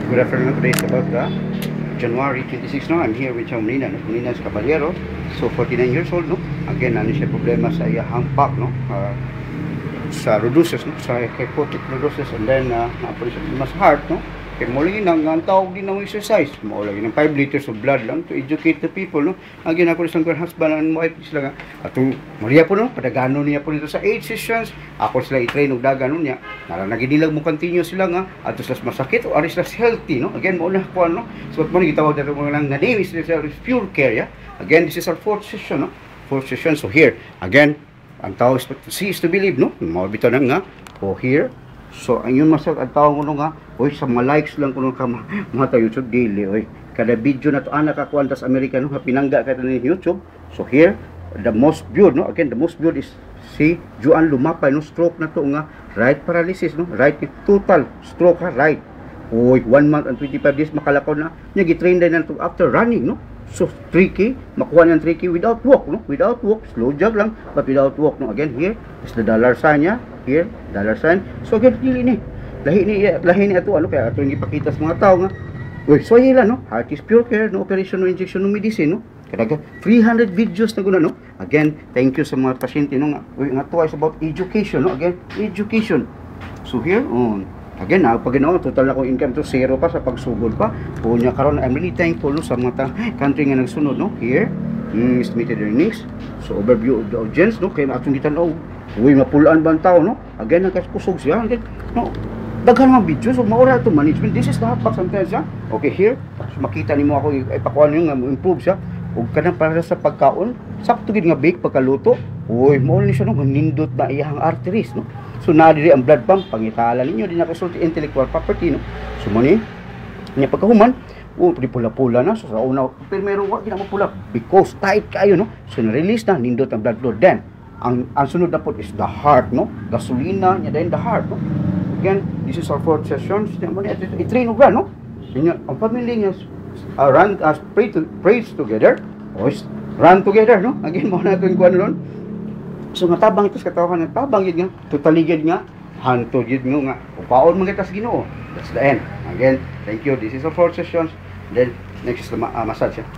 Good afternoon. Today is about January 26, no? I'm here with Chong Nina, no? Nina is Caballero. So 49 years old, no? Again, ano siya problema sa iyang back, no? Sa reduces, no? Sa kyphotic reduces, and then naapos siya mas heart, no? Kaya mo lagi nang tawag din ng exercise. Mo lagi ng 5 liters of blood lang to educate the people, no? Again, ako isang husband and wife sila nga. Atong Maria po, no? Padagano niya po nito sa 8 sessions. Ako sila i-train og dagano niya. Nagidilag mo continue sila nga ato sila masakit o aris sila healthy, no? Again, mo na ko, no? So mo ni gitawag dato mo lang na name is pure care, yeah? Again, this is our 4th session, no? 4th session. So here, again, ang tao is to see is to believe, no? Mo bitaw na nga. O here. So, ang yun masal, ang tao ko nga, oy, sa mga likes lang ko ka mga tayo YouTube daily, oy. Kada video na to, anak ako, antas American, no? Pinangga ka na YouTube. So, here, the most viewed, no? Again, the most viewed is si Juan Lumapay, no? Stroke na to nga, right paralysis, no? Right, total stroke, ha? Right. Oy, 1 month and 25 days makalakaw na. Niya, gitrain din na to after running, no? So, tricky, makuha ng tricky without walk, no? Without walk, slow jog lang, but without walk, no? Again, here is the dollar sign niya. Here, dollar sign. So, again, dili ni. Lahi ni ato, ano, kaya ato yung ipakita sa mga tao nga. Uy, so hila, no? Heart is pure care, no operation, no injection, no medicine, no? Kaya 300 videos na guna, no? Again, thank you sa mga pasyente, no? Uy, nga to is about education, no? Again, education. So, here, again, pag ginawa, total na kong income to 0 pa sa pagsugod pa. Punya karon, I'm really thankful, no, sa mga country nga nagsunod, no? Here, estimated earnings. So, overview of the audience, no? Kaya atong gitanaw, uy, mapulaan ba ang tao, no? Again, nagkaskusog siya. Again, no? Daghan mga video. So, maura ito management. This is the hotbox sometimes, ha? Okay, here. So, makita ni mo ako, ipakuha nyo nga, improve siya. Huwag ka na para sa pagkaon. Sakto gid nga bake, pagkaluto. Uy, maula ni siya, no? Nindot na iyang arteries, no? So, nadiri ang blood pump. Pangitala ninyo, din nakasulti intellectual property, no? So, mani, niya pagkahuman, di pula-pula na. So, sa una, pero meron wag na pula because tight kayo, no? So, na-release na, nindot ang blood flow. Then, ang sunod na po is the heart, no? Gasolina niya, then the heart, no? Again, this is our 4th session. I-train uga, no? Ang family niya, run, praise together. O, run together, no? Again, mo na ito yung kuha nun. So, nga tabang ito sa katawan, tabang yun nga, tutaligid nga, hanto yun nga, upaon mga itas Ginoo. That's the end. Again, thank you. This is our 4th session. Then, next is the massage, yeah?